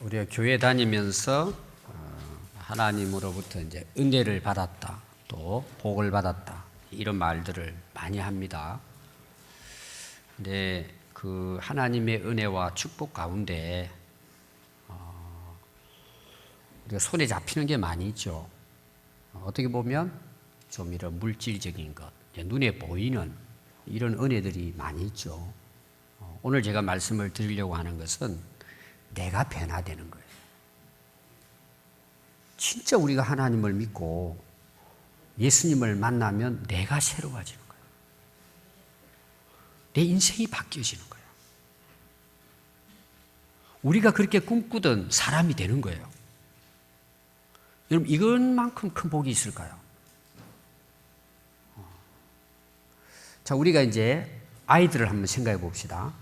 우리가 교회 다니면서 하나님으로부터 이제 은혜를 받았다, 또 복을 받았다, 이런 말들을 많이 합니다. 근데 그 하나님의 은혜와 축복 가운데 우리가 손에 잡히는 게 많이 있죠. 어떻게 보면 좀 이런 물질적인 것, 눈에 보이는 이런 은혜들이 많이 있죠. 오늘 제가 말씀을 드리려고 하는 것은 내가 변화되는 거예요. 진짜 우리가 하나님을 믿고 예수님을 만나면 내가 새로워지는 거예요. 내 인생이 바뀌어지는 거예요. 우리가 그렇게 꿈꾸던 사람이 되는 거예요. 여러분, 이것만큼 큰 복이 있을까요? 자, 우리가 이제 아이들을 한번 생각해 봅시다.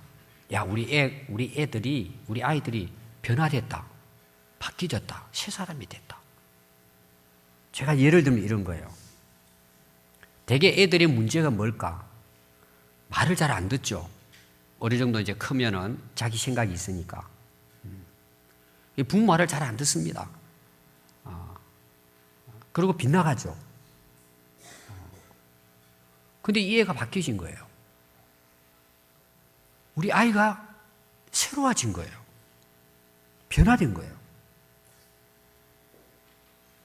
야, 우리 아이들이 변화됐다, 바뀌어졌다, 새 사람이 됐다. 제가 예를 들면 이런 거예요. 대개 애들의 문제가 뭘까? 말을 잘 안 듣죠. 어느 정도 이제 크면은 자기 생각이 있으니까. 부모 말을 잘 안 듣습니다. 그리고 빗나가죠. 근데 이 애가 바뀌어진 거예요. 우리 아이가 새로워진 거예요. 변화된 거예요.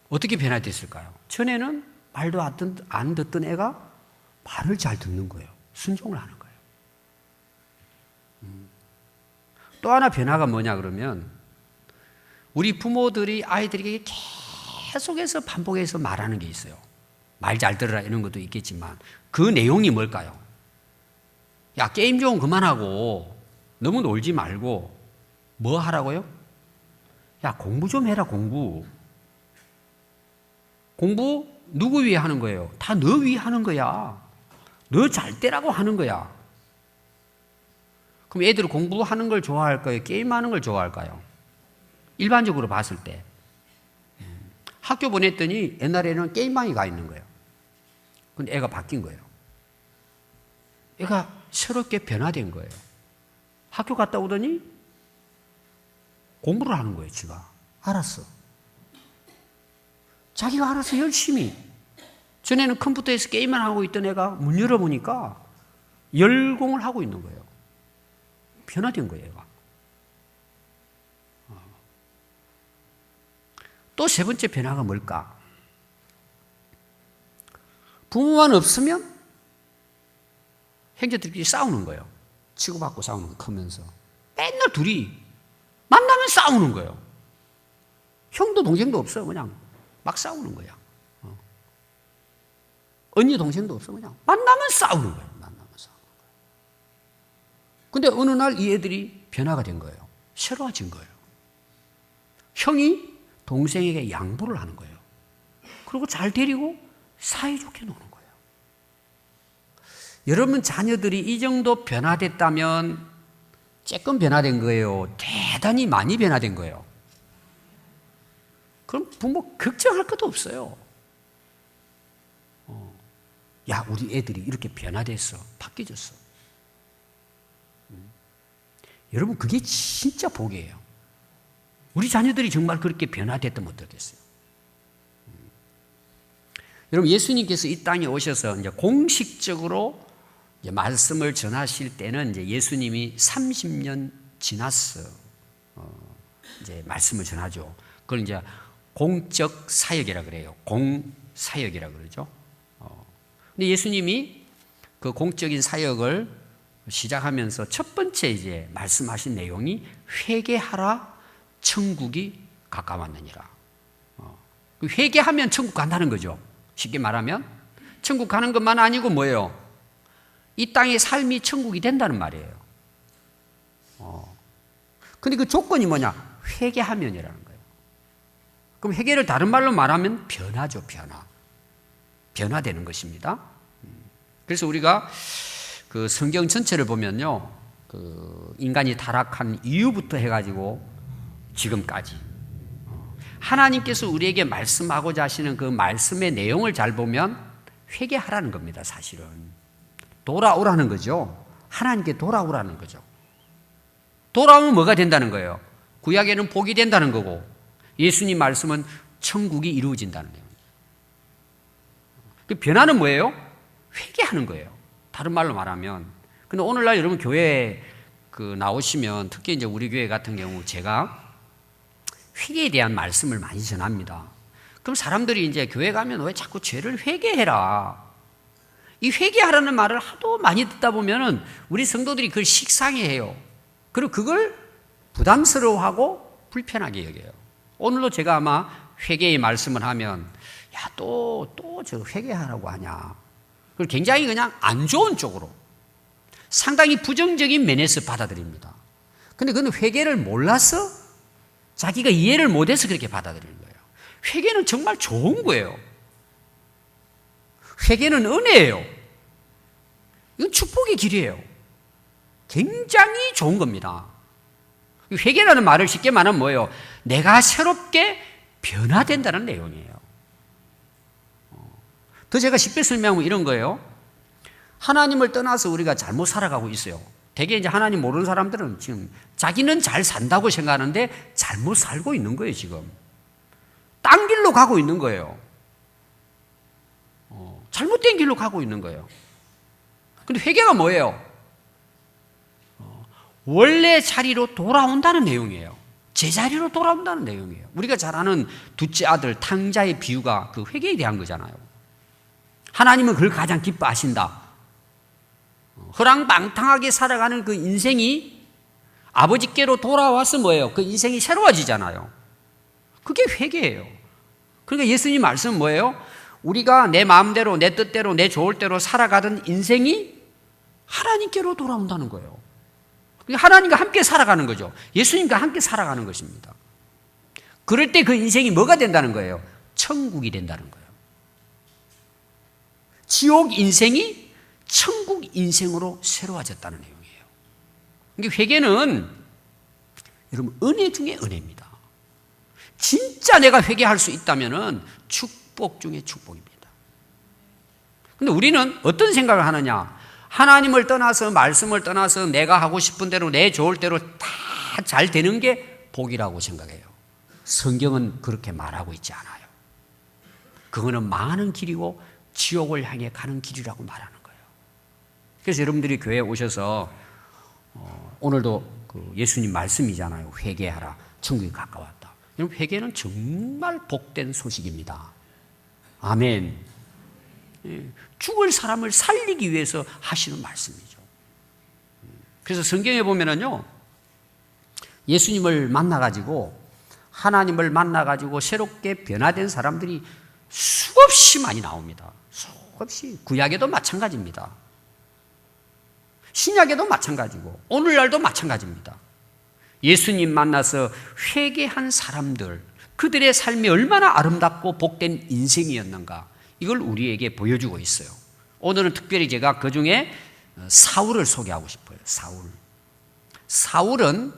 어떻게 변화됐을까요? 전에는 말도 안 듣던 애가 말을 잘 듣는 거예요. 순종을 하는 거예요. 또 하나 변화가 뭐냐 그러면 우리 부모들이 아이들에게 계속해서 반복해서 말하는 게 있어요. 말 잘 들으라 이런 것도 있겠지만 그 내용이 뭘까요? 야, 게임 좀 그만하고 너무 놀지 말고 뭐 하라고요? 야, 공부 좀 해라. 공부 누구 위해 하는 거예요? 다 너 위해 하는 거야. 너 잘 때라고 하는 거야. 그럼 애들은 공부하는 걸 좋아할까요? 게임하는 걸 좋아할까요? 일반적으로 봤을 때 학교 보냈더니 옛날에는 게임방에 가 있는 거예요. 근데 애가 바뀐 거예요. 애가 새롭게 변화된 거예요. 학교 갔다 오더니 공부를 하는 거예요. 지가 알았어. 자기가 알아서 열심히. 전에는 컴퓨터에서 게임만 하고 있던 애가 문 열어보니까 열공을 하고 있는 거예요. 변화된 거예요. 애가. 또 세 번째 변화가 뭘까? 부모만 없으면 형제들끼리 싸우는 거예요. 치고받고 싸우는 거 크면서. 맨날 둘이 만나면 싸우는 거예요. 형도 동생도 없어. 그냥 막 싸우는 거야. 언니 동생도 없어. 그냥 만나면 싸우는 거예요. 만나면 싸우는 거예요. 근데 어느 날 이 애들이 변화가 된 거예요. 새로워진 거예요. 형이 동생에게 양보를 하는 거예요. 그리고 잘 데리고 사이좋게 노는 거예요. 여러분 자녀들이 이 정도 변화됐다면 조금 변화된 거예요? 대단히 많이 변화된 거예요? 그럼 부모 걱정할 것도 없어요. 야, 우리 애들이 이렇게 변화됐어. 바뀌어졌어. 여러분, 그게 진짜 복이에요. 우리 자녀들이 정말 그렇게 변화됐다면 어떻겠어요? 여러분, 예수님께서 이 땅에 오셔서 이제 공식적으로 이제 말씀을 전하실 때는 이제 예수님이 30년 지났어. 이제 말씀을 전하죠. 그걸 이제 공적 사역이라 그래요. 공사역이라 그러죠. 근데 예수님이 그 공적인 사역을 시작하면서 첫 번째 이제 말씀하신 내용이 회개하라, 천국이 가까웠느니라. 회개하면 천국 간다는 거죠. 쉽게 말하면 천국 가는 것만 아니고 뭐예요? 이 땅의 삶이 천국이 된다는 말이에요. 근데 그 조건이 뭐냐? 회개하면이라는 거예요. 그럼 회개를 다른 말로 말하면 변화죠, 변화. 변화되는 것입니다. 그래서 우리가 그 성경 전체를 보면요, 그 인간이 타락한 이후부터 해가지고 지금까지 하나님께서 우리에게 말씀하고자 하시는 그 말씀의 내용을 잘 보면 회개하라는 겁니다. 사실은 돌아오라는 거죠. 하나님께 돌아오라는 거죠. 돌아오면 뭐가 된다는 거예요? 구약에는 복이 된다는 거고 예수님 말씀은 천국이 이루어진다는 내용. 그 변화는 뭐예요? 회개하는 거예요. 다른 말로 말하면. 근데 오늘날 여러분 교회에 나오시면 특히 이제 우리 교회 같은 경우 제가 회개에 대한 말씀을 많이 전합니다. 그럼 사람들이 이제 교회 가면 왜 자꾸 죄를 회개해라. 이 회개하라는 말을 하도 많이 듣다 보면은 우리 성도들이 그걸 식상해해요. 그리고 그걸 부담스러워하고 불편하게 여겨요. 오늘도 제가 아마 회개의 말씀을 하면 야, 또 저 회개하라고 하냐. 그걸 굉장히 그냥 안 좋은 쪽으로 상당히 부정적인 면에서 받아들입니다. 근데 그건 회개를 몰라서 자기가 이해를 못해서 그렇게 받아들이는 거예요. 회개는 정말 좋은 거예요. 회개는 은혜예요. 이건 축복의 길이에요. 굉장히 좋은 겁니다. 회개라는 말을 쉽게 말하면 뭐예요? 내가 새롭게 변화된다는 내용이에요. 더 제가 쉽게 설명하면 이런 거예요. 하나님을 떠나서 우리가 잘못 살아가고 있어요. 대개 이제 하나님 모르는 사람들은 지금 자기는 잘 산다고 생각하는데 잘못 살고 있는 거예요, 지금. 딴 길로 가고 있는 거예요. 잘못된 길로 가고 있는 거예요. 근데 회개가 뭐예요? 원래 자리로 돌아온다는 내용이에요. 제자리로 돌아온다는 내용이에요. 우리가 잘 아는 둘째 아들 탕자의 비유가 그 회개에 대한 거잖아요. 하나님은 그걸 가장 기뻐하신다. 허랑방탕하게 살아가는 그 인생이 아버지께로 돌아와서 뭐예요? 그 인생이 새로워지잖아요. 그게 회개예요. 그러니까 예수님 말씀은 뭐예요? 우리가 내 마음대로, 내 뜻대로, 내 좋을 대로 살아가던 인생이 하나님께로 돌아온다는 거예요. 하나님과 함께 살아가는 거죠. 예수님과 함께 살아가는 것입니다. 그럴 때 그 인생이 뭐가 된다는 거예요? 천국이 된다는 거예요. 지옥 인생이 천국 인생으로 새로워졌다는 내용이에요. 그러니까 회개는 여러분 은혜 중에 은혜입니다. 진짜 내가 회개할 수 있다면 축복 중에 축복입니다. 그런데 우리는 어떤 생각을 하느냐? 하나님을 떠나서 말씀을 떠나서 내가 하고 싶은 대로 내 좋을 대로 다 잘 되는 게 복이라고 생각해요. 성경은 그렇게 말하고 있지 않아요. 그거는 많은 길이고 지옥을 향해 가는 길이라고 말하는 거예요. 그래서 여러분들이 교회에 오셔서 오늘도 그 예수님 말씀이잖아요. 회개하라. 천국이 가까웠다. 여러분 회개는 정말 복된 소식입니다. 아멘. 죽을 사람을 살리기 위해서 하시는 말씀이죠. 그래서 성경에 보면은요, 예수님을 만나가지고, 하나님을 만나가지고 새롭게 변화된 사람들이 수없이 많이 나옵니다. 수없이. 구약에도 마찬가지입니다. 신약에도 마찬가지고, 오늘날도 마찬가지입니다. 예수님 만나서 회개한 사람들, 그들의 삶이 얼마나 아름답고 복된 인생이었는가, 이걸 우리에게 보여주고 있어요. 오늘은 특별히 제가 그 중에 사울을 소개하고 싶어요. 사울은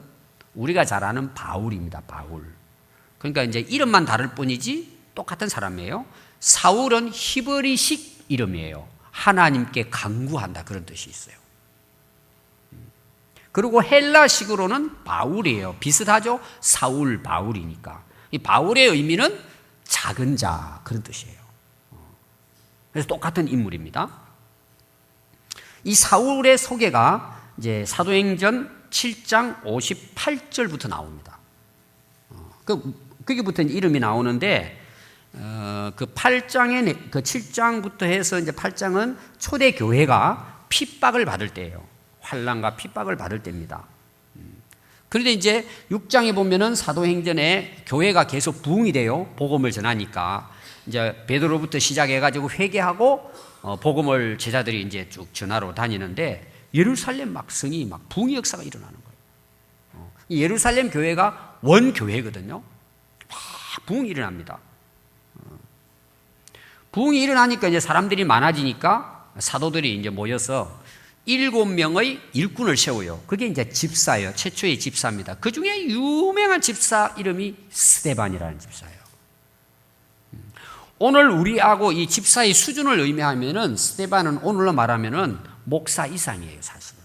우리가 잘 아는 바울입니다. 바울. 그러니까 이제 이름만 다를 뿐이지 똑같은 사람이에요. 사울은 히브리식 이름이에요. 하나님께 간구한다, 그런 뜻이 있어요. 그리고 헬라식으로는 바울이에요. 비슷하죠? 사울, 바울이니까. 이 바울의 의미는 작은 자, 그런 뜻이에요. 그래서 똑같은 인물입니다. 이 사울의 소개가 이제 사도행전 7장 58절부터 나옵니다. 거기부터 이름이 나오는데, 그 8장에, 그 7장부터 해서 이제 8장은 초대교회가 핍박을 받을 때예요. 환난과 핍박을 받을 때입니다. 그런데 이제 6장에 보면은 사도행전에 교회가 계속 부흥이 돼요. 복음을 전하니까. 이제 베드로부터 시작해가지고 회개하고 복음을 제자들이 이제 쭉 전하러 다니는데 예루살렘 막 성이 막 부흥의 역사가 일어나는 거예요. 이 예루살렘 교회가 원교회거든요. 막 부흥이 일어납니다. 부흥이 일어나니까 이제 사람들이 많아지니까 사도들이 이제 모여서 7명의 일꾼을 세워요. 그게 이제 집사예요. 최초의 집사입니다. 그 중에 유명한 집사 이름이 스데반이라는 집사예요. 오늘 우리하고 이 집사의 수준을 의미하면은 스데반은 오늘로 말하면은 목사 이상이에요, 사실은.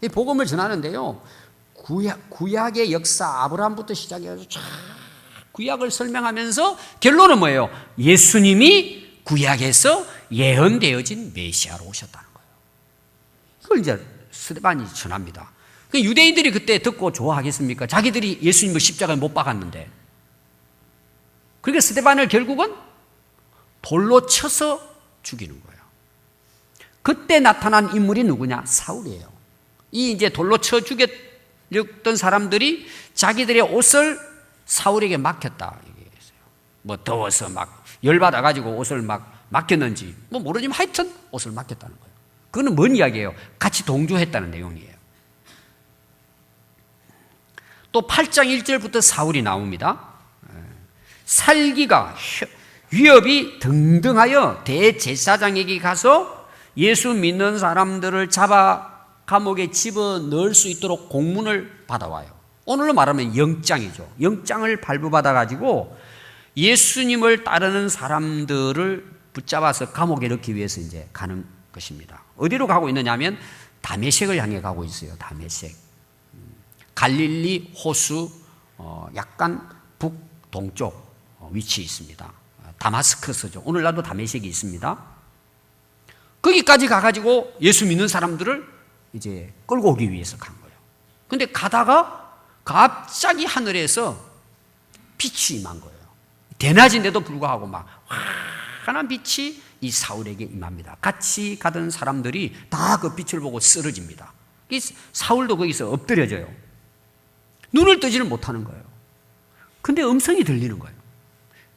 이 복음을 전하는데요, 구약의 역사 아브라함부터 시작해서 쫙 구약을 설명하면서 결론은 뭐예요? 예수님이 구약에서 예언되어진 메시아로 오셨다는 거예요. 이걸 이제 스데반이 전합니다. 유대인들이 그때 듣고 좋아하겠습니까? 자기들이 예수님을 십자가에 못 박았는데. 그러니까 스데반을 결국은 돌로 쳐서 죽이는 거예요. 그때 나타난 인물이 누구냐? 사울이에요. 이 이제 돌로 쳐 죽였던 사람들이 자기들의 옷을 사울에게 맡겼다 얘기했어요. 뭐 더워서 막 열받아가지고 옷을 막 맡겼는지 뭐 모르지만 하여튼 옷을 맡겼다는 거예요. 그거는 뭔 이야기예요? 같이 동조했다는 내용이에요. 또 8장 1절부터 사울이 나옵니다. 살기가 위협이 등등하여 대제사장에게 가서 예수 믿는 사람들을 잡아 감옥에 집어넣을 수 있도록 공문을 받아와요. 오늘로 말하면 영장이죠. 영장을 발부받아가지고 예수님을 따르는 사람들을 붙잡아서 감옥에 넣기 위해서 이제 가는 것입니다. 어디로 가고 있느냐 하면 다메섹을 향해 가고 있어요. 다메섹. 갈릴리 호수 약간 북동쪽 위치에 있습니다. 다마스커스죠. 오늘날도 다메섹이 있습니다. 거기까지 가가지고 예수 믿는 사람들을 이제 끌고 오기 위해서 간 거예요. 근데 가다가 갑자기 하늘에서 빛이 임한 거예요. 대낮인데도 불구하고 막 환한 빛이 이 사울에게 임합니다. 같이 가던 사람들이 다 그 빛을 보고 쓰러집니다. 사울도 거기서 엎드려져요. 눈을 뜨지는 못하는 거예요. 근데 음성이 들리는 거예요.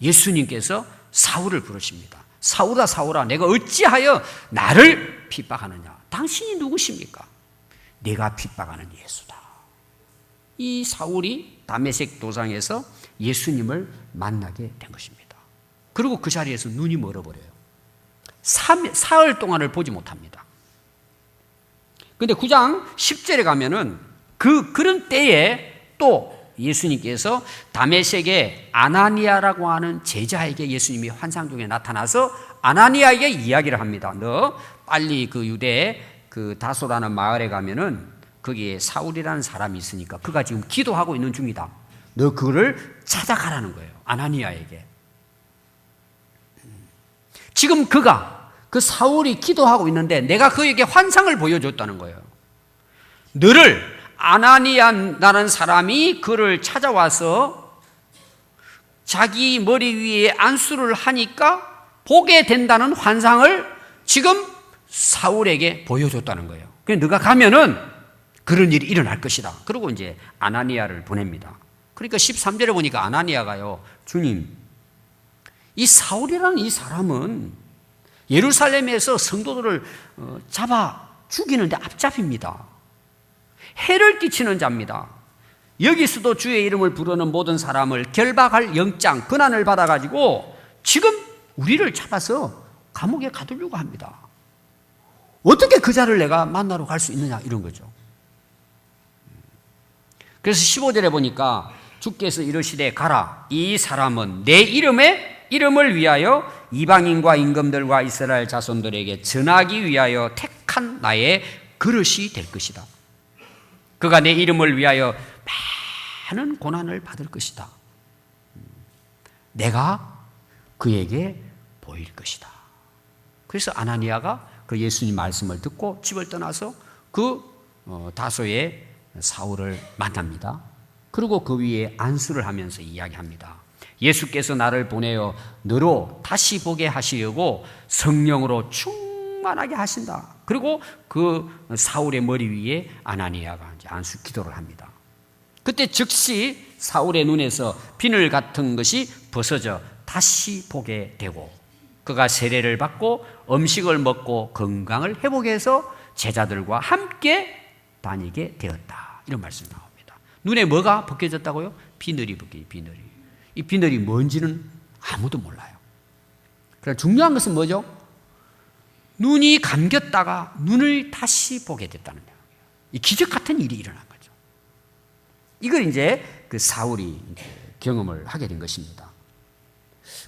예수님께서 사울을 부르십니다. 사울아 사울아 내가 어찌하여 나를 핍박하느냐. 당신이 누구십니까? 내가 핍박하는 예수다. 이 사울이 다메섹 도상에서 예수님을 만나게 된 것입니다. 그리고 그 자리에서 눈이 멀어버려요. 사흘 동안을 보지 못합니다. 근데 9장 10절에 가면은 그런 때에 또 예수님께서 다메섹의 아나니아라고 하는 제자에게 예수님이 환상 중에 나타나서 아나니아에게 이야기를 합니다. 너 빨리 그 유대의 그 다소라는 마을에 가면은 거기에 사울이라는 사람이 있으니까 그가 지금 기도하고 있는 중이다. 너 그를 찾아가라는 거예요. 아나니아에게. 지금 그 사울이 기도하고 있는데 내가 그에게 환상을 보여줬다는 거예요. 너를 아나니아라는 사람이 그를 찾아와서 자기 머리 위에 안수를 하니까 보게 된다는 환상을 지금 사울에게 보여줬다는 거예요. 그래서 너가 가면은 그런 일이 일어날 것이다. 그리고 이제 아나니아를 보냅니다. 그러니까 13절에 보니까 아나니아가요, 주님, 이 사울이라는 이 사람은 예루살렘에서 성도들을 잡아 죽이는데 앞잡입니다. 해를 끼치는 자입니다. 여기서도 주의 이름을 부르는 모든 사람을 결박할 영장, 권한을 받아가지고 지금 우리를 잡아서 감옥에 가두려고 합니다. 어떻게 그 자를 내가 만나러 갈 수 있느냐 이런 거죠. 그래서 15절에 보니까 주께서 이르시되 가라. 이 사람은 내 이름을 위하여 이방인과 임금들과 이스라엘 자손들에게 전하기 위하여 택한 나의 그릇이 될 것이다. 그가 내 이름을 위하여 많은 고난을 받을 것이다. 내가 그에게 보일 것이다. 그래서 아나니아가 그 예수님 말씀을 듣고 집을 떠나서 그 다소의 사울을 만납니다. 그리고 그 위에 안수를 하면서 이야기합니다. 예수께서 나를 보내어 너로 다시 보게 하시려고 성령으로 충만하게 하신다. 그리고 그 사울의 머리 위에 아나니아가 이제 안수 기도를 합니다. 그때 즉시 사울의 눈에서 비늘 같은 것이 벗어져 다시 보게 되고 그가 세례를 받고 음식을 먹고 건강을 회복해서 제자들과 함께 다니게 되었다. 이런 말씀이 나옵니다. 눈에 뭐가 벗겨졌다고요? 비늘이 벗겨요. 이 비늘이 뭔지는 아무도 몰라요. 그러나 중요한 것은 뭐죠? 눈이 감겼다가 눈을 다시 보게 됐다는 거예요. 이 기적 같은 일이 일어난 거죠. 이걸 이제 그 사울이 이제 경험을 하게 된 것입니다.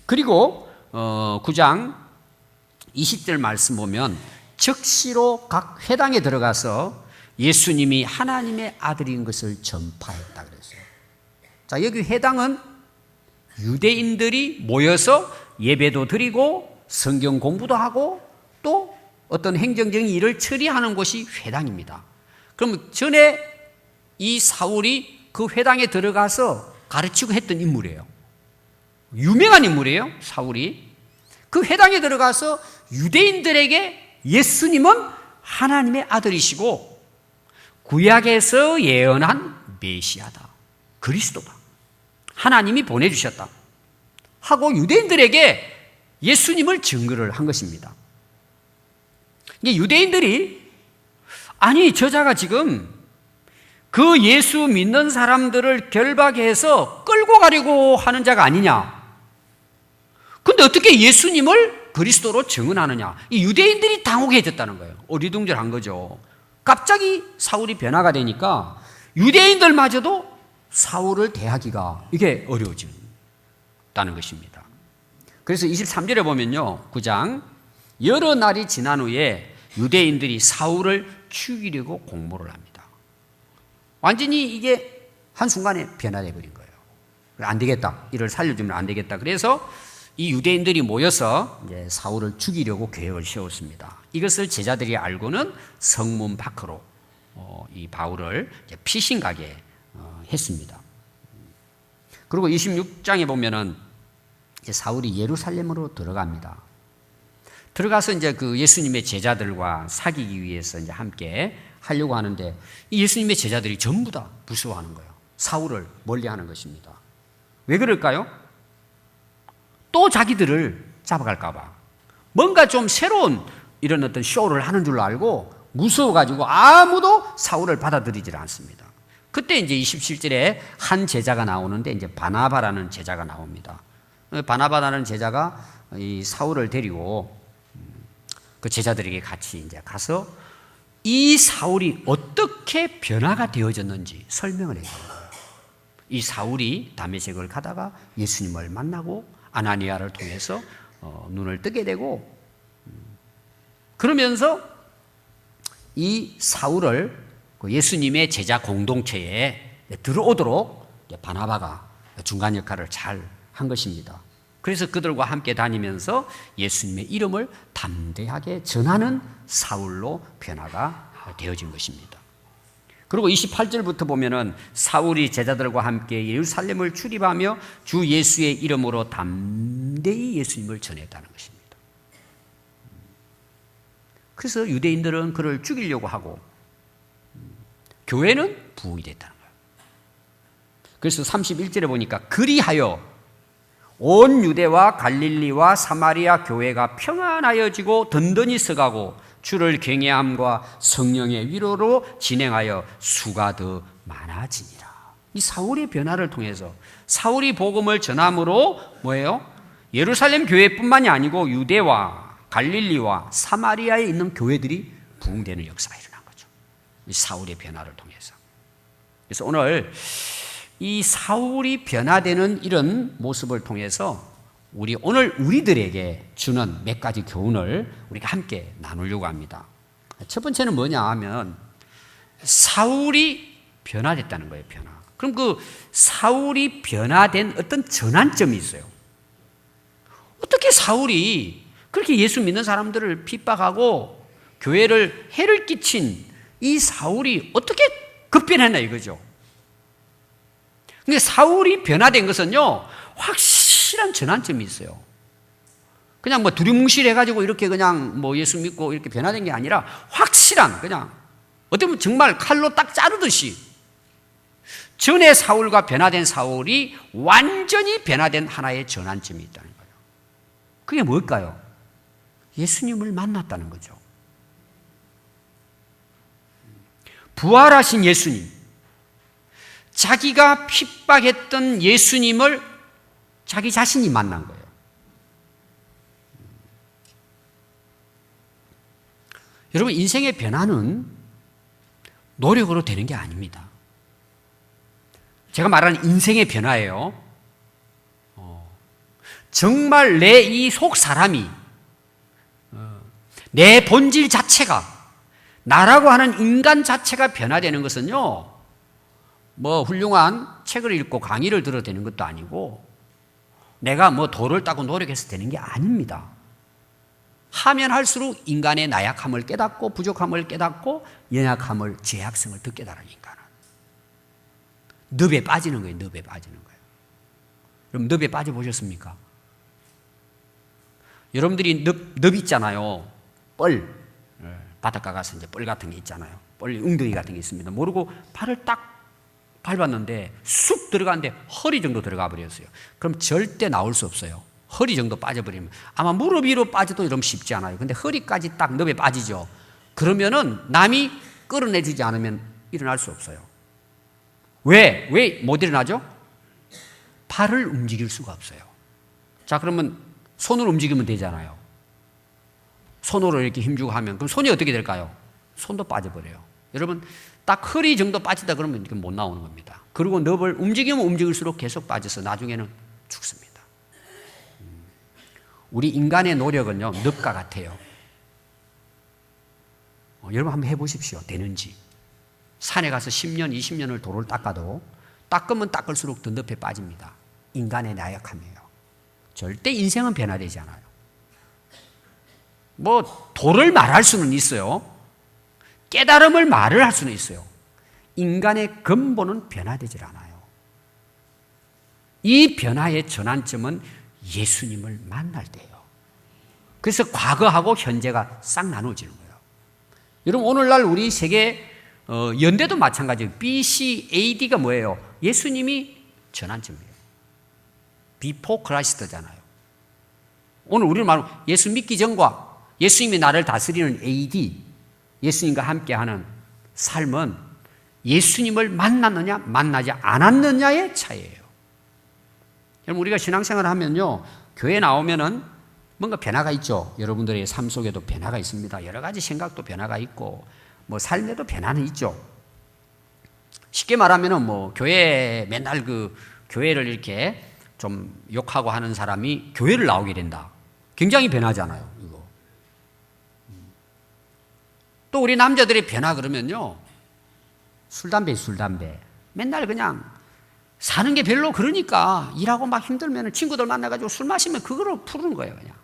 그리고 9장 20절 말씀 보면 즉시로 각 회당에 들어가서 예수님이 하나님의 아들인 것을 전파했다 그랬어요. 자, 여기 회당은 유대인들이 모여서 예배도 드리고 성경 공부도 하고 또 어떤 행정적인 일을 처리하는 곳이 회당입니다. 그럼 전에 이 사울이 그 회당에 들어가서 가르치고 했던 인물이에요. 유명한 인물이에요, 사울이. 그 회당에 들어가서 유대인들에게 예수님은 하나님의 아들이시고 구약에서 예언한 메시아다, 그리스도다, 하나님이 보내주셨다 하고 유대인들에게 예수님을 증거를 한 것입니다. 유대인들이 아니 저자가 지금 그 예수 믿는 사람들을 결박해서 끌고 가려고 하는 자가 아니냐, 근데 어떻게 예수님을 그리스도로 증언하느냐, 이 유대인들이 당혹해졌다는 거예요. 어리둥절한 거죠. 갑자기 사울이 변화가 되니까 유대인들마저도 사울을 대하기가 이게 어려워진다는 것입니다. 그래서 23절에 보면요, 9장 여러 날이 지난 후에 유대인들이 사울을 죽이려고 공모를 합니다. 완전히 이게 한순간에 변화되어 버린 거예요. 안 되겠다, 이를 살려주면 안 되겠다. 그래서 이 유대인들이 모여서 이제 사울을 죽이려고 계획을 세웠습니다. 이것을 제자들이 알고는 성문 밖으로 이 바울을 피신가게 했습니다. 그리고 26장에 보면은 이제 사울이 예루살렘으로 들어갑니다. 들어가서 이제 그 예수님의 제자들과 사귀기 위해서 이제 함께 하려고 하는데 이 예수님의 제자들이 전부 다 무서워하는 거예요. 사울을 멀리하는 것입니다. 왜 그럴까요? 또 자기들을 잡아갈까봐 뭔가 좀 새로운 이런 어떤 쇼를 하는 줄 알고 무서워가지고 아무도 사울을 받아들이질 않습니다. 그때 이제 27절에 한 제자가 나오는데 이제 바나바라는 제자가 나옵니다. 바나바라는 제자가 이 사울을 데리고 그 제자들에게 같이 이제 가서 이 사울이 어떻게 변화가 되어졌는지 설명을 해요. 이 사울이 다메섹을 가다가 예수님을 만나고 아나니아를 통해서 눈을 뜨게 되고, 그러면서 이 사울을 예수님의 제자 공동체에 들어오도록 바나바가 중간 역할을 잘 한 것입니다. 그래서 그들과 함께 다니면서 예수님의 이름을 담대하게 전하는 사울로 변화가 되어진 것입니다. 그리고 28절부터 보면은 사울이 제자들과 함께 예루살렘을 출입하며 주 예수의 이름으로 담대히 예수님을 전했다는 것입니다. 그래서 유대인들은 그를 죽이려고 하고 교회는 부흥이 됐다는 거예요. 그래서 31절에 보니까 그리하여 온 유대와 갈릴리와 사마리아 교회가 평안하여지고 든든히 서가고 주를 경외함과 성령의 위로로 진행하여 수가 더 많아지니라. 이 사울의 변화를 통해서 사울이 복음을 전함으로 뭐예요? 예루살렘 교회뿐만이 아니고 유대와 갈릴리와 사마리아에 있는 교회들이 부흥되는 역사가 일어난 거죠. 이 사울의 변화를 통해서. 그래서 오늘 이 사울이 변화되는 이런 모습을 통해서 오늘 우리들에게 주는 몇 가지 교훈을 우리가 함께 나누려고 합니다. 첫 번째는 뭐냐 하면 사울이 변화됐다는 거예요. 변화. 그럼 그 사울이 변화된 어떤 전환점이 있어요. 어떻게 사울이 그렇게 예수 믿는 사람들을 핍박하고 교회를 해를 끼친 이 사울이 어떻게 급변했나 이거죠. 근데 사울이 변화된 것은요, 확실한 전환점이 있어요. 그냥 뭐 두리뭉실해가지고 이렇게 그냥 뭐 예수 믿고 이렇게 변화된 게 아니라 확실한, 그냥 어떻게 보면 정말 칼로 딱 자르듯이 전에 사울과 변화된 사울이 완전히 변화된 하나의 전환점이 있다는 거예요. 그게 뭘까요? 예수님을 만났다는 거죠. 부활하신 예수님, 자기가 핍박했던 예수님을 자기 자신이 만난 거예요. 여러분, 인생의 변화는 노력으로 되는 게 아닙니다. 제가 말하는 인생의 변화예요. 정말 내 이 속 사람이, 내 본질 자체가 나라고 하는 인간 자체가 변화되는 것은요, 뭐 훌륭한 책을 읽고 강의를 들어야 되는 것도 아니고 내가 뭐 돌을 따고 노력해서 되는 게 아닙니다. 하면 할수록 인간의 나약함을 깨닫고 부족함을 깨닫고 연약함을 제약성을 더 깨달은 인간은 늪에 빠지는 거예요. 늪에 빠지는 거예요. 그럼 늪에 빠져보셨습니까? 여러분들이 늪 있잖아요. 뻘. 바닷가 가서 이제 뻘 같은 게 있잖아요. 뻘 웅덩이 같은 게 있습니다. 모르고 발을 딱 밟았는데 쑥 들어가는데 허리 정도 들어가 버렸어요. 그럼 절대 나올 수 없어요. 허리 정도 빠져버리면 아마 무릎 위로 빠져도 이러면 쉽지 않아요. 근데 허리까지 딱 늪에 빠지죠. 그러면은 남이 끌어내주지 않으면 일어날 수 없어요. 왜 못 일어나죠? 발을 움직일 수가 없어요. 자, 그러면 손을 움직이면 되잖아요. 손으로 이렇게 힘주고 하면 그럼 손이 어떻게 될까요? 손도 빠져버려요. 여러분 딱 허리 정도 빠지다 그러면 이렇게 못 나오는 겁니다. 그리고 늪을 움직이면 움직일수록 계속 빠져서 나중에는 죽습니다. 우리 인간의 노력은요 늪과 같아요. 여러분 한번 해보십시오. 되는지. 산에 가서 10년 20년을 돌을 닦아도 닦으면 닦을수록 더 늪에 빠집니다. 인간의 나약함이에요. 절대 인생은 변화되지 않아요. 뭐 도를 말할 수는 있어요. 깨달음을 말을 할 수는 있어요. 인간의 근본은 변화되질 않아요. 이 변화의 전환점은 예수님을 만날 때예요. 그래서 과거하고 현재가 싹 나눠지는 거예요. 여러분 오늘날 우리 세계 연대도 마찬가지예요. BC, AD가 뭐예요? 예수님이 전환점이에요. Before Christ잖아요. 오늘 우리는 말로 예수 믿기 전과 예수님이 나를 다스리는 AD, 예수님과 함께하는 삶은 예수님을 만났느냐 만나지 않았느냐의 차이예요. 여러분 우리가 신앙생활을 하면요 교회 나오면은 뭔가 변화가 있죠. 여러분들의 삶 속에도 변화가 있습니다. 여러 가지 생각도 변화가 있고 뭐 삶에도 변화는 있죠. 쉽게 말하면은 뭐 교회 맨날 그 교회를 이렇게 좀 욕하고 하는 사람이 교회를 나오게 된다. 굉장히 변하잖아요. 이거. 또 우리 남자들의 변화 그러면요 술 담배 맨날 그냥 사는 게 별로 그러니까 일하고 막 힘들면 친구들 만나가지고 술 마시면 그거로 푸는 거예요. 그냥.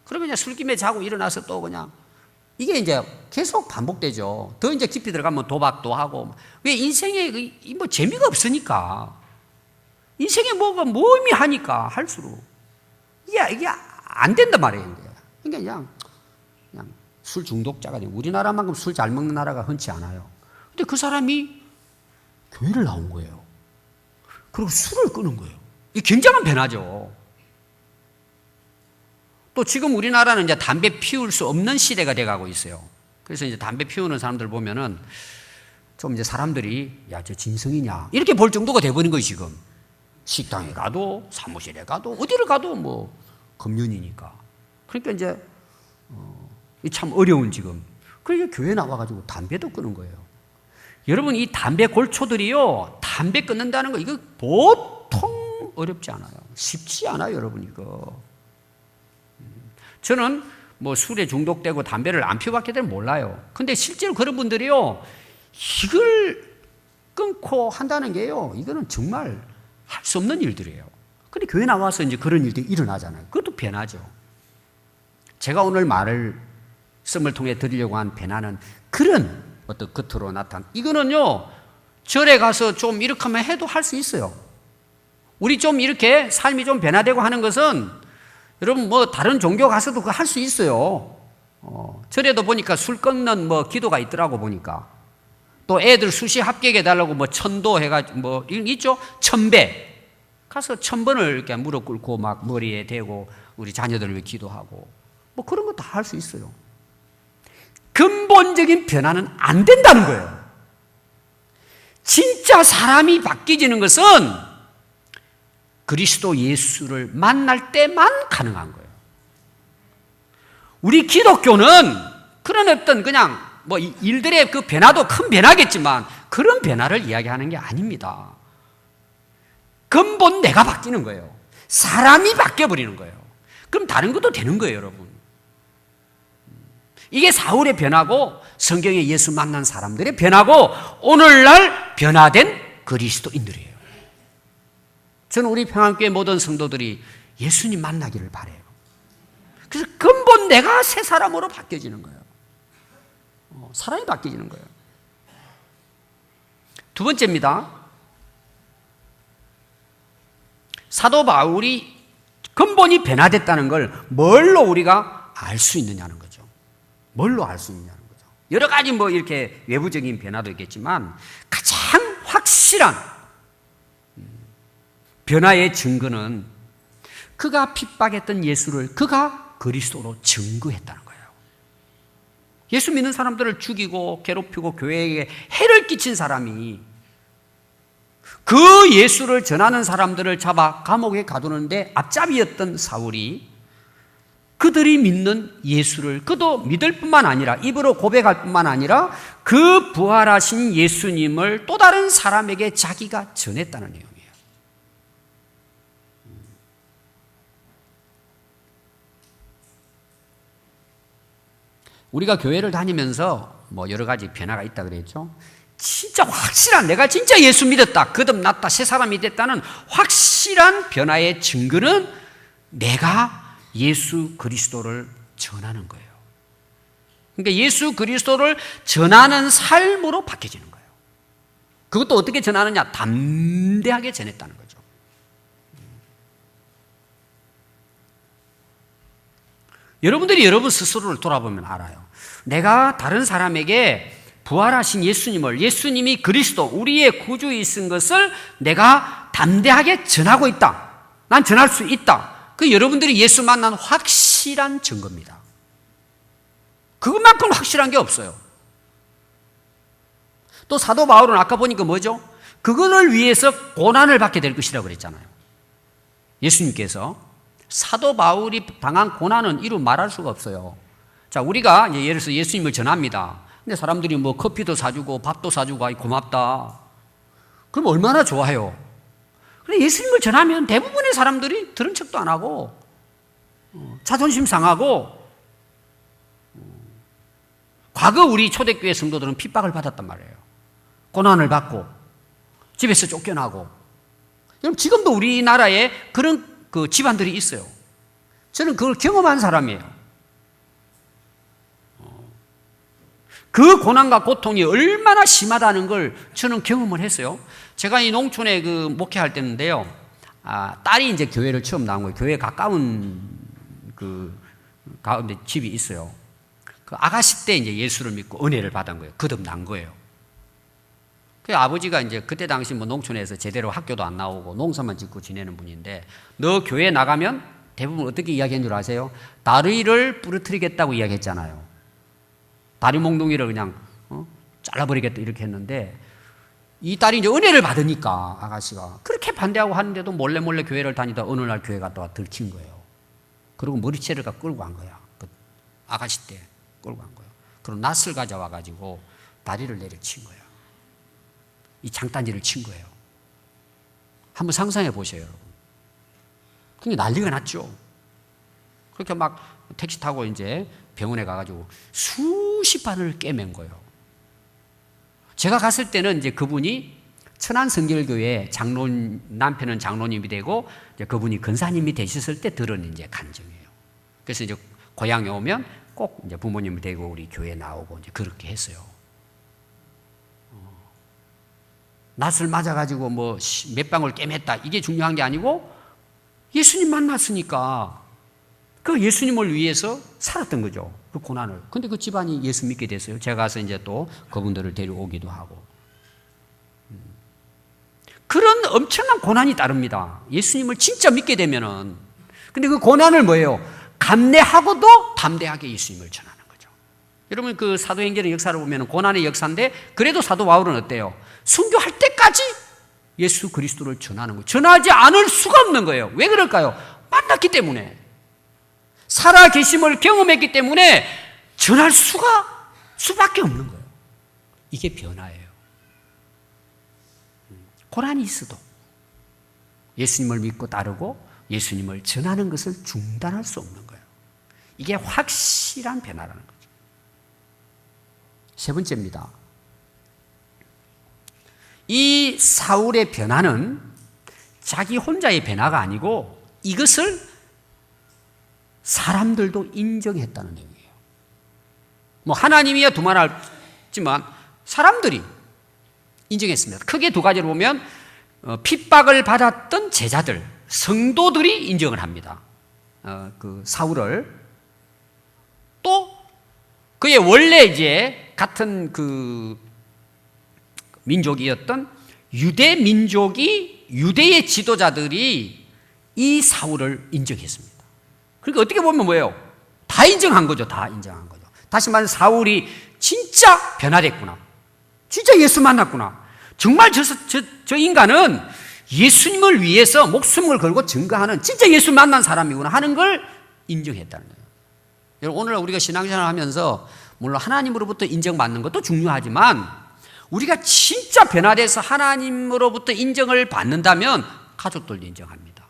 그러면 그냥 술김에 자고 일어나서 또 그냥 이게 이제 계속 반복되죠. 더 이제 깊이 들어가면 도박도 하고. 왜 인생에 뭐 재미가 없으니까. 인생에 뭐가 의미하니까 할수록. 이게 안 된단 말이에요. 그러니까 그냥 술 중독자가 돼요. 우리나라만큼 술 잘 먹는 나라가 흔치 않아요. 근데 그 사람이 교회를 나온 거예요. 그리고 술을 끄는 거예요. 이 굉장한 변화죠. 또 지금 우리나라는 이제 담배 피울 수 없는 시대가 돼가고 있어요. 그래서 이제 담배 피우는 사람들 보면은 좀 이제 사람들이 야, 저 진성이냐 이렇게 볼 정도가 돼버린 거예요, 지금. 식당에 가도 사무실에 가도 어디를 가도 뭐 금연이니까. 그러니까 이제 참 어려운 지금. 그러니까 교회 나와가지고 담배도 끄는 거예요. 여러분 이 담배 골초들이요 담배 끊는다는 거 이거 보통 어렵지 않아요. 쉽지 않아요, 여러분 이거. 저는 뭐 술에 중독되고 담배를 안 피워봤기 때문에 몰라요. 근데 실제로 그런 분들이요 이걸 끊고 한다는 게요 이거는 정말 할 수 없는 일들이에요. 근데 교회 나와서 이제 그런 일들이 일어나잖아요. 그것도 변화죠. 제가 오늘 말씀을 통해 드리려고 한 변화는 그런 어떤 겉으로 나타난 이거는요 절에 가서 좀 이렇게 하면 해도 할 수 있어요. 우리 좀 이렇게 삶이 좀 변화되고 하는 것은 여러분 뭐 다른 종교 가서도 그거 할 수 있어요. 절에도 보니까 술 끊는 뭐 기도가 있더라고 보니까. 또 애들 수시 합격해 달라고 뭐 천도 해가지고 뭐 있죠. 1000배 가서 1000번을 이렇게 무릎 꿇고 막 머리에 대고 우리 자녀들을 위해 기도하고 뭐 그런 거 다 할 수 있어요. 근본적인 변화는 안 된다는 거예요. 진짜 사람이 바뀌지는 것은 그리스도 예수를 만날 때만 가능한 거예요. 우리 기독교는 그런 어떤 그냥 뭐 일들의 그 변화도 큰 변화겠지만 그런 변화를 이야기하는 게 아닙니다. 근본 내가 바뀌는 거예요. 사람이 바뀌어버리는 거예요. 그럼 다른 것도 되는 거예요, 여러분. 이게 사울의 변화고 성경에 예수 만난 사람들의 변화고 오늘날 변화된 그리스도인들이에요. 저는 우리 평안교회 모든 성도들이 예수님 만나기를 바라요. 그래서 근본 내가 새 사람으로 바뀌어지는 거예요. 사람이 바뀌어지는 거예요. 두 번째입니다. 사도 바울이 근본이 변화됐다는 걸 뭘로 우리가 알 수 있느냐는 거죠. 뭘로 알 수 있느냐는 거죠. 여러 가지 뭐 이렇게 외부적인 변화도 있겠지만 가장 확실한 변화의 증거는 그가 핍박했던 예수를 그가 그리스도로 증거했다는 거예요. 예수 믿는 사람들을 죽이고 괴롭히고 교회에 해를 끼친 사람이 그 예수를 전하는 사람들을 잡아 감옥에 가두는데 앞잡이였던 사울이 그들이 믿는 예수를 그도 믿을 뿐만 아니라 입으로 고백할 뿐만 아니라 그 부활하신 예수님을 또 다른 사람에게 자기가 전했다는 내용이에요. 우리가 교회를 다니면서 뭐 여러 가지 변화가 있다 그랬죠. 진짜 확실한 내가 진짜 예수 믿었다, 거듭났다, 새 사람이 됐다는 확실한 변화의 증거는 내가 예수 그리스도를 전하는 거예요. 그러니까 예수 그리스도를 전하는 삶으로 바뀌어지는 거예요. 그것도 어떻게 전하느냐? 담대하게 전했다는 거죠. 여러분들이 여러분 스스로를 돌아보면 알아요. 내가 다른 사람에게 부활하신 예수님이 그리스도, 우리의 구주이신 것을 내가 담대하게 전하고 있다. 난 전할 수 있다. 그 여러분들이 예수 만난 확실한 증거입니다. 그것만큼 확실한 게 없어요. 또 사도 바울은 아까 보니까 뭐죠? 그거를 위해서 고난을 받게 될 것이라고 그랬잖아요. 예수님께서 사도 바울이 당한 고난은 이루 말할 수가 없어요. 자, 우리가 예를 들어서 예수님을 전합니다. 근데 사람들이 뭐 커피도 사주고 밥도 사주고 아이 고맙다. 그럼 얼마나 좋아요. 그런데 예수님을 전하면 대부분의 사람들이 들은 척도 안 하고 자존심 상하고 과거 우리 초대교회 성도들은 핍박을 받았단 말이에요. 고난을 받고 집에서 쫓겨나고. 그럼 지금도 우리나라에 그런 그 집안들이 있어요. 저는 그걸 경험한 사람이에요. 그 고난과 고통이 얼마나 심하다는 걸 저는 경험을 했어요. 제가 이 농촌에 그 목회할 때인데요. 딸이 이제 교회를 처음 나온 거예요. 교회에 가까운 그 가운데 집이 있어요. 그 아가씨 때 이제 예수를 믿고 은혜를 받은 거예요. 거듭난 거예요. 그 아버지가 이제 그때 당시 뭐 농촌에서 제대로 학교도 안 나오고 농사만 짓고 지내는 분인데 너 교회 나가면 대부분 어떻게 이야기한 줄 아세요? 다리를 부러뜨리겠다고 이야기했잖아요. 다리 몽둥이를 그냥 잘라버리겠다 이렇게 했는데 이 딸이 이제 은혜를 받으니까 아가씨가 그렇게 반대하고 하는데도 몰래 교회를 다니다 어느 날 교회 갔다가 들킨 거예요. 그리고 머리채를 끌고 간 거야. 그 아가씨 때 끌고 간 거예요. 그리고 낫을 가져와가지고 다리를 내려친 거예요. 이 장단지를 친 거예요. 한번 상상해 보세요, 여러분. 그게 난리가 났죠. 그렇게 막 택시 타고 이제 병원에 가가지고 수십 바늘을 꿰맨 거예요. 제가 갔을 때는 이제 그분이 천안성결교회 남편은 장로님이 되고 이제 그분이 권사님이 되셨을 때 들은 이제 간증이에요. 그래서 이제 고향에 오면 꼭 이제 부모님이 되고 우리 교회에 나오고 이제 그렇게 했어요. 낫을 맞아가지고 뭐 몇 방울 꿰맸다 이게 중요한 게 아니고 예수님 만났으니까 그 예수님을 위해서 살았던 거죠. 그 고난을. 근데 그 집안이 예수 믿게 됐어요. 제가 가서 이제 또 그분들을 데려오기도 하고. 그런 엄청난 고난이 따릅니다. 예수님을 진짜 믿게 되면은. 근데 그 고난을 뭐예요? 감내하고도 담대하게 예수님을 전하는 거죠. 여러분 그 사도행전의 역사를 보면 고난의 역사인데 그래도 사도 바울은 어때요? 순교할 때까지 예수 그리스도를 전하는 거예요. 전하지 않을 수가 없는 거예요. 왜 그럴까요? 만났기 때문에. 살아계심을 경험했기 때문에 전할 수밖에 없는 거예요. 이게 변화예요. 고난이 있어도 예수님을 믿고 따르고 예수님을 전하는 것을 중단할 수 없는 거예요. 이게 확실한 변화라는 거죠. 세 번째입니다. 이 사울의 변화는 자기 혼자의 변화가 아니고 이것을 사람들도 인정했다는 내용이에요. 뭐 하나님이야 두말하지만 사람들이 인정했습니다. 크게 두 가지로 보면 핍박을 받았던 제자들, 성도들이 인정을 합니다. 그 사울을. 또 그의 원래 이제 같은 그 민족이었던 유대 민족이 유대의 지도자들이 이 사울을 인정했습니다. 그러니까 어떻게 보면 뭐예요? 다 인정한 거죠. 다 인정한 거죠. 다시 말해 사울이 진짜 변화됐구나. 진짜 예수 만났구나. 정말 저 인간은 예수님을 위해서 목숨을 걸고 증거하는 진짜 예수 만난 사람이구나 하는 걸 인정했다는 거예요. 여러분, 오늘 우리가 신앙생활을 하면서 물론 하나님으로부터 인정받는 것도 중요하지만 우리가 진짜 변화돼서 하나님으로부터 인정을 받는다면 가족들도 인정합니다.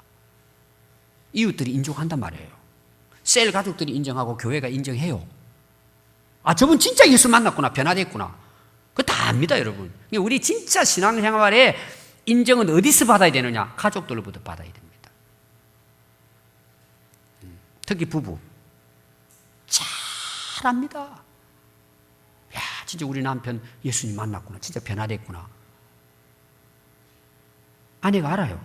이웃들이 인정한단 말이에요. 셀 가족들이 인정하고 교회가 인정해요. 아, 저분 진짜 예수 만났구나, 변화됐구나. 그거 다 압니다, 여러분. 우리 진짜 신앙생활에 인정은 어디서 받아야 되느냐? 가족들로부터 받아야 됩니다. 특히 부부. 잘합니다. 야, 진짜 우리 남편 예수님 만났구나. 진짜 변화됐구나. 아내가 알아요.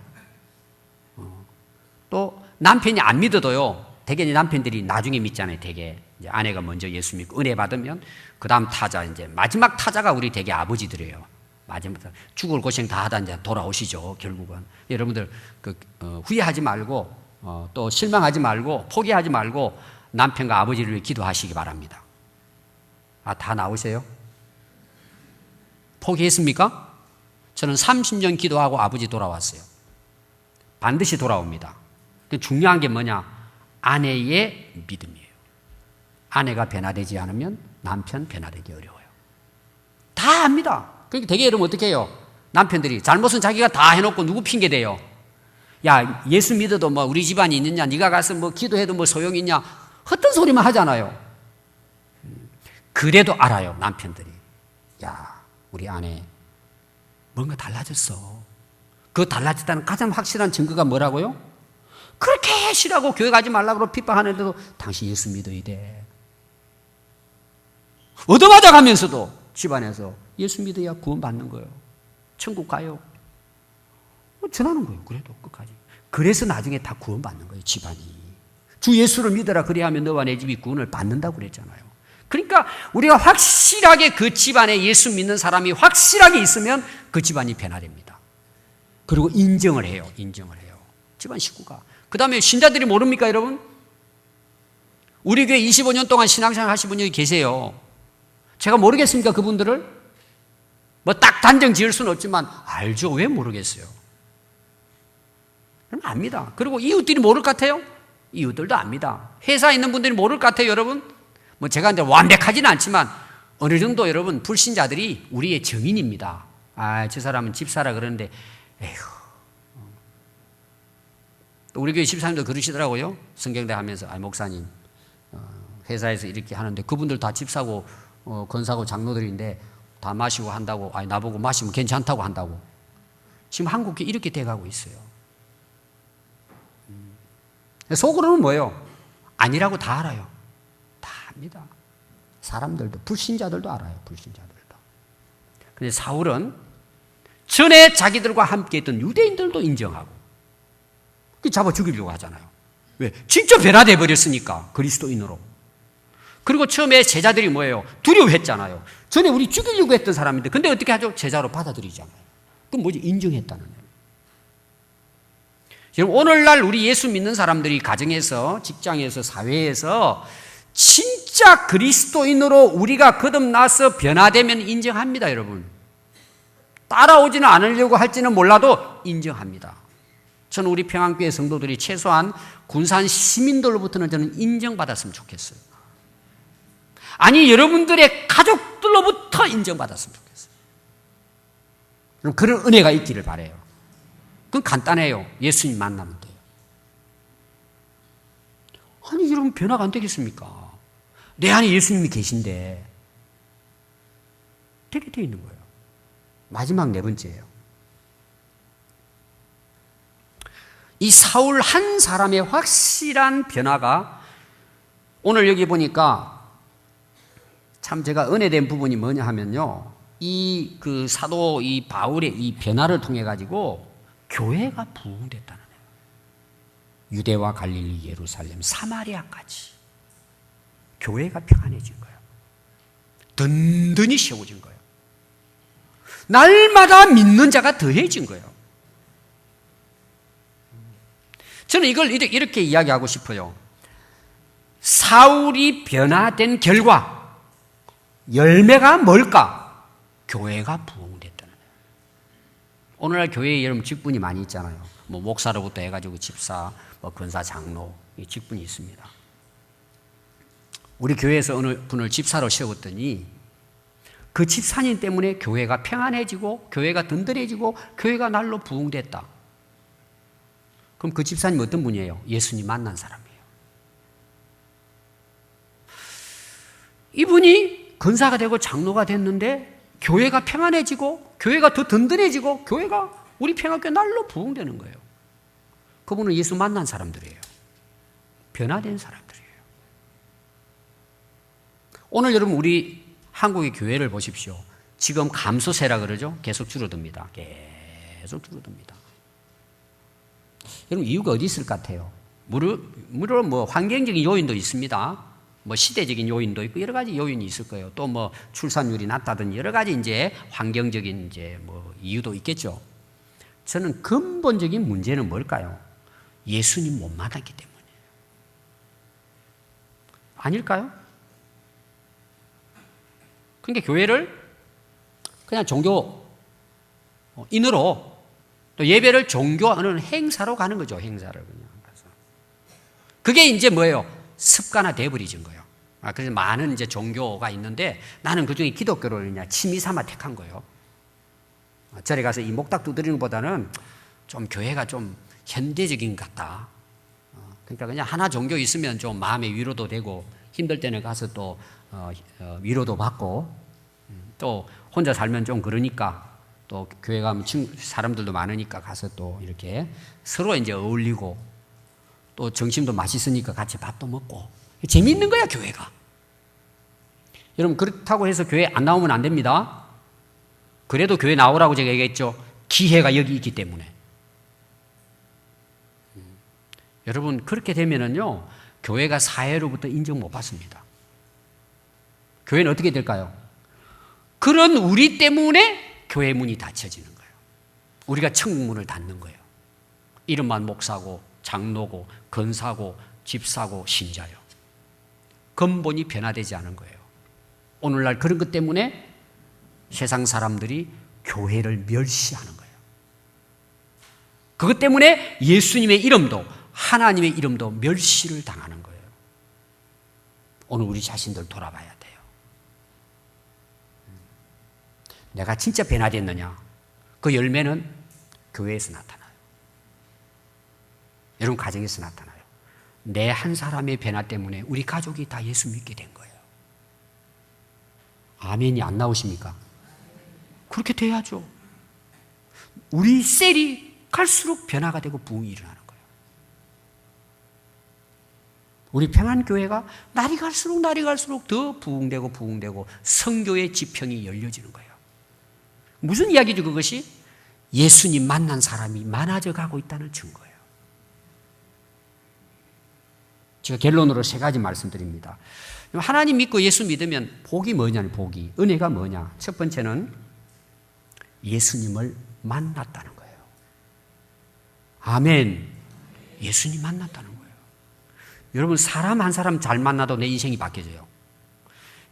또 남편이 안 믿어도요. 대개 남편들이 나중에 믿잖아요. 대개 이제 아내가 먼저 예수 믿고 은혜 받으면 그 다음 타자, 이제 마지막 타자가 우리 대개 아버지들이에요. 마지막 죽을 고생 다 하다 이제 돌아오시죠. 결국은 여러분들 후회하지 말고 또 실망하지 말고 포기하지 말고 남편과 아버지를 위해 기도하시기 바랍니다. 아, 다 나오세요? 포기했습니까? 저는 30년 기도하고 아버지 돌아왔어요. 반드시 돌아옵니다. 중요한 게 뭐냐? 아내의 믿음이에요. 아내가 변화되지 않으면 남편 변화되기 어려워요. 다 압니다. 그러니까 되게 여러분 어떻게 해요? 남편들이 잘못은 자기가 다 해놓고 누구 핑계 대요? 야, 예수 믿어도 뭐 우리 집안이 있느냐? 네가 가서 뭐 기도해도 뭐 소용이 있냐? 헛된 소리만 하잖아요. 그래도 알아요, 남편들이. 야, 우리 아내 뭔가 달라졌어. 그 달라졌다는 가장 확실한 증거가 뭐라고요? 그렇게 싫어하고 교회 가지 말라고 핍박하는데도 당신 예수 믿어야 돼. 얻어맞아 가면서도 집안에서 예수 믿어야 구원받는 거예요. 천국 가요. 전하는 거예요. 그래도 끝까지. 그래서 나중에 다 구원받는 거예요. 집안이. 주 예수를 믿어라. 그래야 하면 너와 내 집이 구원을 받는다고 그랬잖아요. 그러니까 우리가 확실하게 그 집안에 예수 믿는 사람이 확실하게 있으면 그 집안이 변화됩니다. 그리고 인정을 해요. 인정을 해요. 집안 식구가. 그 다음에 신자들이 모릅니까, 여러분? 우리 교회 25년 동안 신앙생활 하신 분이 계세요. 제가 모르겠습니까, 그분들을? 뭐 딱 단정 지을 수는 없지만 알죠. 왜 모르겠어요? 그럼 압니다. 그리고 이웃들이 모를 것 같아요? 이웃들도 압니다. 회사에 있는 분들이 모를 것 같아요, 여러분? 뭐 제가 이제 완벽하지는 않지만 어느 정도 여러분 불신자들이 우리의 증인입니다. 아, 저 사람은 집사라 그러는데 에휴. 또 우리 교회 집사님도 그러시더라고요. 성경대 하면서 아, 목사님 회사에서 이렇게 하는데 그분들 다 집사고 권사고 장로들인데 다 마시고 한다고 아니 나보고 마시면 괜찮다고 한다고. 지금 한국이 이렇게 돼가고 있어요. 속으로는 뭐예요? 아니라고 다 알아요. 다 압니다. 사람들도 불신자들도 알아요. 불신자들도. 근데 사울은 전에 자기들과 함께 했던 유대인들도 인정하고 잡아 죽이려고 하잖아요. 왜? 진짜 변화돼 버렸으니까 그리스도인으로. 그리고 처음에 제자들이 뭐예요? 두려워했잖아요. 전에 우리 죽이려고 했던 사람인데 근데 어떻게 하죠? 제자로 받아들이잖아요. 그럼 뭐지? 인정했다는 거예요. 지금 오늘날 우리 예수 믿는 사람들이 가정에서, 직장에서, 사회에서 진짜 그리스도인으로 우리가 거듭나서 변화되면 인정합니다, 여러분. 따라오지는 않으려고 할지는 몰라도 인정합니다. 저는 우리 평안교회 성도들이 최소한 군산 시민들로부터는 저는 인정받았으면 좋겠어요. 아니, 여러분들의 가족들로부터 인정받았으면 좋겠어요. 그럼 그런 은혜가 있기를 바라요. 그건 간단해요. 예수님 만나면 돼요. 아니, 여러분 변화가 안 되겠습니까? 내 안에 예수님이 계신데 되게 되어 있는 거예요. 마지막 네 번째예요. 이 사울 한 사람의 확실한 변화가 오늘 여기 보니까 참 제가 은혜된 부분이 뭐냐 하면요. 이 그 사도 이 바울의 이 변화를 통해 가지고 교회가 부흥됐다는 거예요. 유대와 갈릴리, 예루살렘, 사마리아까지 교회가 평안해진 거예요. 든든히 세워진 거예요. 날마다 믿는 자가 더해진 거예요. 저는 이걸 이렇게 이야기하고 싶어요. 사울이 변화된 결과 열매가 뭘까? 교회가 부흥됐다는 거예요. 오늘날 교회에 여러분 직분이 많이 있잖아요. 뭐 목사로부터 해가지고 집사, 뭐 권사, 장로 이 직분이 있습니다. 우리 교회에서 어느 분을 집사로 세웠더니 그 집사님 때문에 교회가 평안해지고 교회가 든든해지고 교회가 날로 부흥됐다. 그럼 그 집사님 어떤 분이에요? 예수님 만난 사람이에요. 이분이 권사가 되고 장로가 됐는데 교회가 평안해지고 교회가 더 든든해지고 교회가 우리 평화교회 날로 부흥되는 거예요. 그분은 예수 만난 사람들이에요. 변화된 사람들이에요. 오늘 여러분 우리 한국의 교회를 보십시오. 지금 감소세라 그러죠? 계속 줄어듭니다. 계속 줄어듭니다. 여러분 이유가 어디 있을 것 같아요? 물론 뭐 환경적인 요인도 있습니다. 뭐 시대적인 요인도 있고 여러 가지 요인이 있을 거예요. 또 뭐 출산율이 낮다든지 여러 가지 이제 환경적인 이제 뭐 이유도 있겠죠. 저는 근본적인 문제는 뭘까요? 예수님 못 만났기 때문이에요. 아닐까요? 그러니까 교회를 그냥 종교인으로 또 예배를 종교하는 행사로 가는 거죠. 행사를 그냥 가서. 그게 이제 뭐예요? 습관화 돼버리진 거예요. 그래서 많은 이제 종교가 있는데 나는 그 중에 기독교를 그냥 취미 삼아 택한 거예요. 절에 가서 이 목탁 두드리는 것보다는 좀 교회가 좀 현대적인 것 같다. 그러니까 그냥 하나 종교 있으면 좀 마음의 위로도 되고 힘들 때는 가서 또 위로도 받고 또 혼자 살면 좀 그러니까 또 교회 가면 사람들도 많으니까 가서 또 이렇게 서로 이제 어울리고 또 점심도 맛있으니까 같이 밥도 먹고 재미있는 거야 교회가. 여러분 그렇다고 해서 교회 안 나오면 안 됩니다. 그래도 교회 나오라고 제가 얘기했죠. 기회가 여기 있기 때문에. 여러분 그렇게 되면은요 교회가 사회로부터 인정 못 받습니다. 교회는 어떻게 될까요? 그런 우리 때문에 교회 문이 닫혀지는 거예요. 우리가 천국 문을 닫는 거예요. 이름만 목사고 장로고 권사고 집사고 신자요. 근본이 변화되지 않은 거예요. 오늘날 그런 것 때문에 세상 사람들이 교회를 멸시하는 거예요. 그것 때문에 예수님의 이름도 하나님의 이름도 멸시를 당하는 거예요. 오늘 우리 자신들 돌아봐야 돼요. 내가 진짜 변화됐느냐? 그 열매는 교회에서 나타나요. 여러분 가정에서 나타나요. 내 한 사람의 변화 때문에 우리 가족이 다 예수 믿게 된 거예요. 아멘이 안 나오십니까? 그렇게 돼야죠. 우리 셀이 갈수록 변화가 되고 부흥이 일어나는 거예요. 우리 평안교회가 날이 갈수록 더 부흥되고 성교의 지평이 열려지는 거예요. 무슨 이야기죠 그것이? 예수님 만난 사람이 많아져 가고 있다는 증거예요. 제가 결론으로 세 가지 말씀드립니다. 하나님 믿고 예수 믿으면 복이 뭐냐는 복이. 은혜가 뭐냐? 첫 번째는 예수님을 만났다는 거예요. 아멘. 예수님 만났다는 거예요. 여러분 사람 한 사람 잘 만나도 내 인생이 바뀌어져요.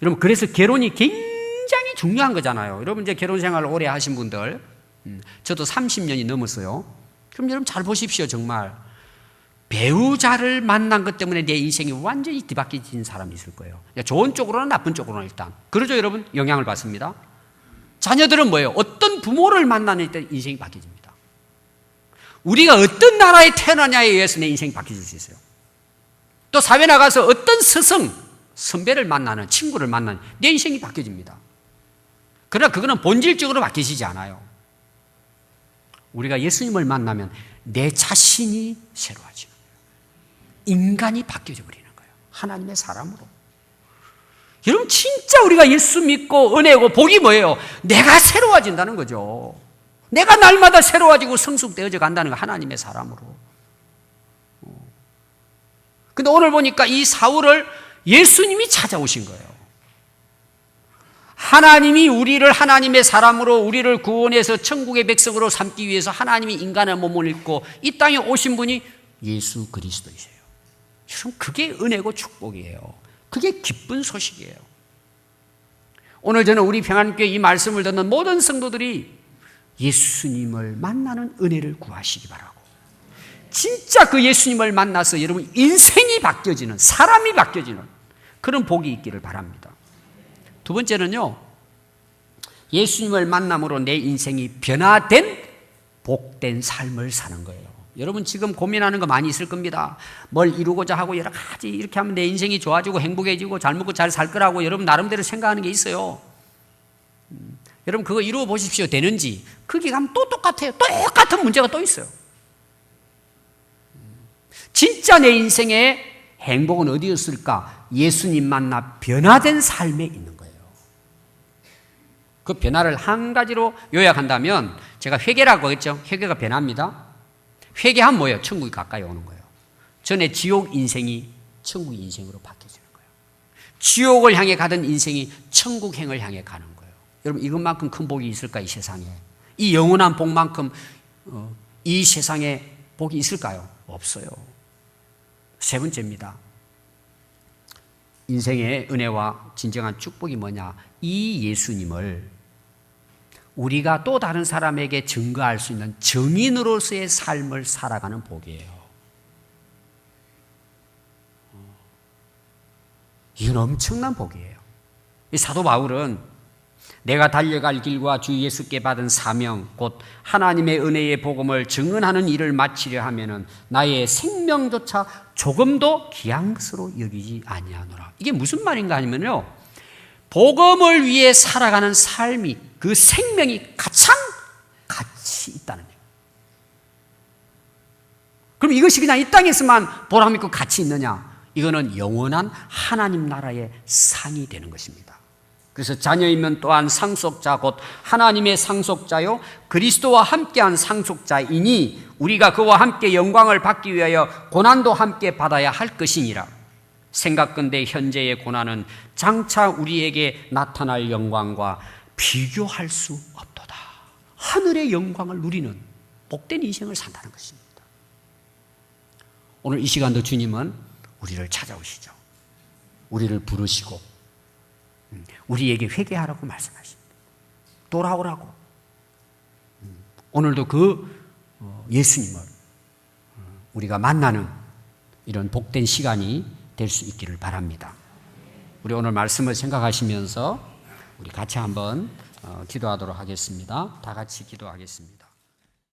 여러분 그래서 결혼이 굉장히 중요한 거잖아요. 여러분 이제 결혼 생활을 오래 하신 분들 저도 30년이 넘었어요. 그럼 여러분 잘 보십시오. 정말 배우자를 만난 것 때문에 내 인생이 완전히 뒤바뀌어진 사람이 있을 거예요. 좋은 쪽으로나 나쁜 쪽으로나 일단. 그러죠 여러분? 영향을 받습니다. 자녀들은 뭐예요? 어떤 부모를 만나는 때 인생이 바뀌어집니다. 우리가 어떤 나라에 태어나냐에 의해서 내 인생이 바뀌어질 수 있어요. 또 사회 나가서 어떤 선배를 만나는 친구를 만나는 내 인생이 바뀌어집니다. 그러나 그거는 본질적으로 바뀌시지 않아요. 우리가 예수님을 만나면 내 자신이 새로워지는 거예요. 인간이 바뀌어져 버리는 거예요. 하나님의 사람으로. 여러분, 진짜 우리가 예수 믿고 은혜고 복이 뭐예요? 내가 새로워진다는 거죠. 내가 날마다 새로워지고 성숙되어져 간다는 거, 하나님의 사람으로. 근데 오늘 보니까 이 사울을 예수님이 찾아오신 거예요. 하나님이 우리를 하나님의 사람으로, 우리를 구원해서 천국의 백성으로 삼기 위해서 하나님이 인간의 몸을 입고 이 땅에 오신 분이 예수 그리스도이세요. 여러분, 그게 은혜고 축복이에요. 그게 기쁜 소식이에요. 오늘 저는 우리 평안교회 이 말씀을 듣는 모든 성도들이 예수님을 만나는 은혜를 구하시기 바라고, 진짜 그 예수님을 만나서 여러분 인생이 바뀌어지는, 사람이 바뀌어지는 그런 복이 있기를 바랍니다. 두 번째는요, 예수님을 만남으로 내 인생이 변화된 복된 삶을 사는 거예요. 여러분 지금 고민하는 거 많이 있을 겁니다. 뭘 이루고자 하고 여러 가지 이렇게 하면 내 인생이 좋아지고 행복해지고 잘 먹고 잘 살 거라고 여러분 나름대로 생각하는 게 있어요. 여러분 그거 이루어 보십시오. 되는지. 거기 가면 또 똑같아요. 똑같은 문제가 또 있어요. 진짜 내 인생의 행복은 어디였을까? 예수님 만나 변화된 삶에 있는 거예요. 그 변화를 한 가지로 요약한다면, 제가 회개라고 했죠. 회개가 변화입니다. 회개하면 뭐예요? 천국이 가까이 오는 거예요. 전에 지옥 인생이 천국 인생으로 바뀌어지는 거예요. 지옥을 향해 가던 인생이 천국행을 향해 가는 거예요. 여러분 이것만큼 큰 복이 있을까? 이 세상에. 이 영원한 복만큼 이 세상에 복이 있을까요? 없어요. 세 번째입니다. 인생의 은혜와 진정한 축복이 뭐냐? 이 예수님을 우리가 또 다른 사람에게 증거할 수 있는 증인으로서의 삶을 살아가는 복이에요. 이건 엄청난 복이에요. 이 사도 바울은 내가 달려갈 길과 주 예수께 받은 사명, 곧 하나님의 은혜의 복음을 증언하는 일을 마치려 하면은 나의 생명조차 조금도 귀한 것으로 여기지 아니하노라. 이게 무슨 말인가 하면요, 복음을 위해 살아가는 삶이, 그 생명이 가장 가치 있다는 거예요. 그럼 이것이 그냥 이 땅에서만 보람 있고 가치 있느냐? 이거는 영원한 하나님 나라의 상이 되는 것입니다. 그래서 자녀이면 또한 상속자, 곧 하나님의 상속자요 그리스도와 함께한 상속자이니 우리가 그와 함께 영광을 받기 위하여 고난도 함께 받아야 할 것이니라. 생각건대 현재의 고난은 장차 우리에게 나타날 영광과 비교할 수 없도다. 하늘의 영광을 누리는 복된 인생을 산다는 것입니다. 오늘 이 시간도 주님은 우리를 찾아오시죠. 우리를 부르시고 우리에게 회개하라고 말씀하십니다. 돌아오라고. 오늘도 그 예수님을 우리가 만나는 이런 복된 시간이 될 수 있기를 바랍니다. 우리 오늘 말씀을 생각하시면서 우리 같이 한번 기도하도록 하겠습니다. 다 같이 기도하겠습니다.